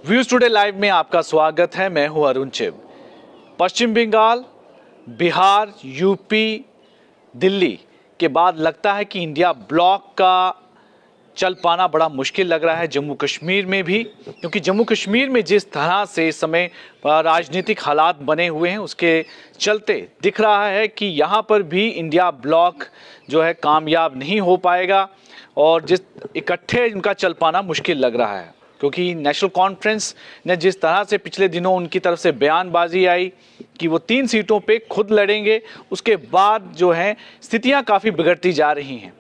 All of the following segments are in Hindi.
व्यूज टुडे लाइव में आपका स्वागत है। मैं हूं अरुण चिब। पश्चिम बंगाल, बिहार, यूपी, दिल्ली के बाद लगता है कि इंडिया ब्लॉक का चल पाना बड़ा मुश्किल लग रहा है जम्मू कश्मीर में भी, क्योंकि जम्मू कश्मीर में जिस तरह से इस समय राजनीतिक हालात बने हुए हैं उसके चलते दिख रहा है कि यहाँ पर भी इंडिया ब्लॉक जो है कामयाब नहीं हो पाएगा और जिस इकट्ठे इनका चल पाना मुश्किल लग रहा है, क्योंकि नेशनल कॉन्फ्रेंस ने जिस तरह से पिछले दिनों उनकी तरफ से बयानबाजी आई कि वो 3 सीटों पे खुद लड़ेंगे, उसके बाद जो है स्थितियां काफ़ी बिगड़ती जा रही हैं।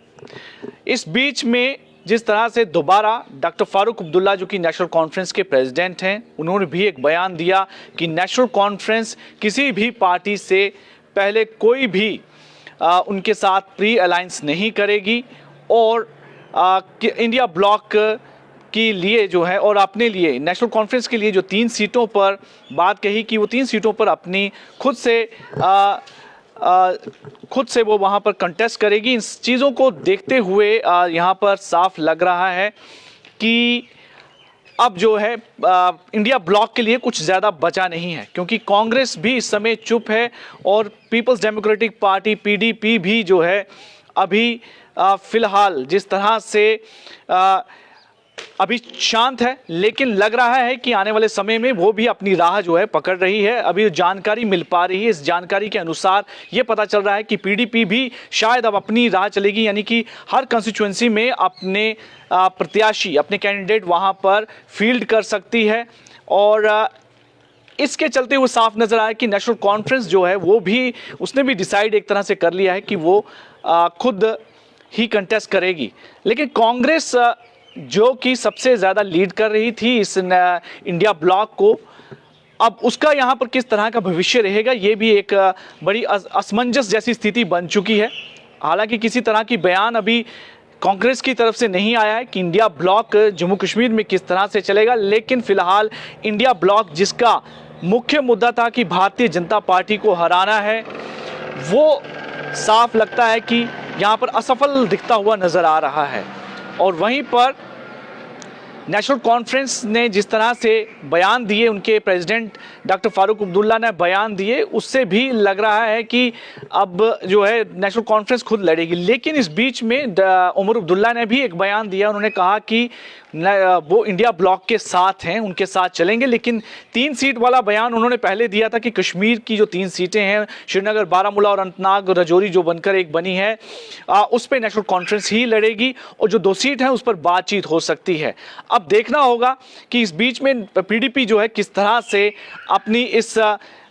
इस बीच में जिस तरह से दोबारा डॉक्टर फारूक अब्दुल्ला जो कि नेशनल कॉन्फ्रेंस के प्रेसिडेंट हैं, उन्होंने भी एक बयान दिया कि नेशनल कॉन्फ्रेंस किसी भी पार्टी से पहले कोई भी उनके साथ प्री अलायंस नहीं करेगी और इंडिया ब्लॉक के लिए जो है और अपने लिए नेशनल कॉन्फ्रेंस के लिए जो 3 सीटों पर बात कही कि वो 3 सीटों पर अपनी खुद से वो वहाँ पर कंटेस्ट करेगी। इन चीज़ों को देखते हुए यहाँ पर साफ लग रहा है कि अब जो है इंडिया ब्लॉक के लिए कुछ ज़्यादा बचा नहीं है, क्योंकि कांग्रेस भी इस समय चुप है और पीपल्स डेमोक्रेटिक पार्टी पीडीपी भी जो है अभी फिलहाल जिस तरह से अभी शांत है, लेकिन लग रहा है कि आने वाले समय में वो भी अपनी राह जो है पकड़ रही है। अभी जानकारी मिल पा रही है, इस जानकारी के अनुसार ये पता चल रहा है कि पीडीपी भी शायद अब अपनी राह चलेगी, यानी कि हर कंस्टिट्यूएंसी में अपने प्रत्याशी, अपने कैंडिडेट वहां पर फील्ड कर सकती है। और इसके चलते हुए साफ नजर आया कि नेशनल कॉन्फ्रेंस जो है वो भी उसने भी डिसाइड एक तरह से कर लिया है कि वो खुद ही कंटेस्ट करेगी। लेकिन कांग्रेस जो कि सबसे ज़्यादा लीड कर रही थी इस इंडिया ब्लॉक को, अब उसका यहाँ पर किस तरह का भविष्य रहेगा ये भी एक बड़ी असमंजस जैसी स्थिति बन चुकी है। हालांकि किसी तरह की बयान अभी कांग्रेस की तरफ से नहीं आया है कि इंडिया ब्लॉक जम्मू कश्मीर में किस तरह से चलेगा, लेकिन फिलहाल इंडिया ब्लॉक जिसका मुख्य मुद्दा था कि भारतीय जनता पार्टी को हराना है, वो साफ लगता है कि यहाँ पर असफल दिखता हुआ नज़र आ रहा है। और वहीं पर नेशनल कॉन्फ्रेंस ने जिस तरह से बयान दिए, उनके प्रेसिडेंट डॉक्टर फारूक अब्दुल्ला ने बयान दिए, उससे भी लग रहा है कि अब जो है नेशनल कॉन्फ्रेंस खुद लड़ेगी। लेकिन इस बीच में उमर अब्दुल्ला ने भी एक बयान दिया, उन्होंने कहा कि वो इंडिया ब्लॉक के साथ हैं, उनके साथ चलेंगे। लेकिन 3 सीट वाला बयान उन्होंने पहले दिया था कि कश्मीर की जो 3 सीटें हैं, श्रीनगर, बारामूला और अनंतनाग, राजौरी जो बनकर एक बनी है, उस पर नेशनल कॉन्फ्रेंस ही लड़ेगी और जो 2 सीट हैं उस पर बातचीत हो सकती है। अब देखना होगा कि इस बीच में पीडीपी जो है किस तरह से अपनी इस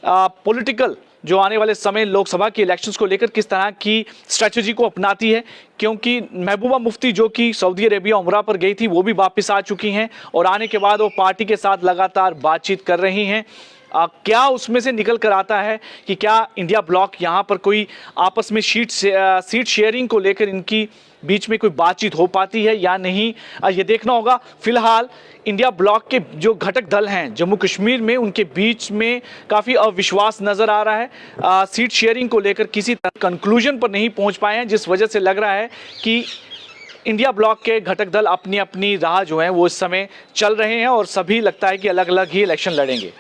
पॉलिटिकल जो आने वाले समय लोकसभा के इलेक्शंस को लेकर किस तरह की स्ट्रेटजी को अपनाती है, क्योंकि महबूबा मुफ्ती जो कि सऊदी अरेबिया उम्रा पर गई थी वो भी वापस आ चुकी हैं और आने के बाद वो पार्टी के साथ लगातार बातचीत कर रही हैं। क्या उसमें से निकल कर आता है कि क्या इंडिया ब्लॉक यहाँ पर कोई आपस में सीट शेयरिंग को लेकर इनकी बीच में कोई बातचीत हो पाती है या नहीं, ये देखना होगा। फिलहाल इंडिया ब्लॉक के जो घटक दल हैं जम्मू कश्मीर में, उनके बीच में काफ़ी अविश्वास नज़र आ रहा है। सीट शेयरिंग को लेकर किसी तरह कंक्लूजन पर नहीं पहुंच पाए हैं, जिस वजह से लग रहा है कि इंडिया ब्लॉक के घटक दल अपनी अपनी राह जो है वो इस समय चल रहे हैं और सभी लगता है कि अलग अलग ही इलेक्शन लड़ेंगे।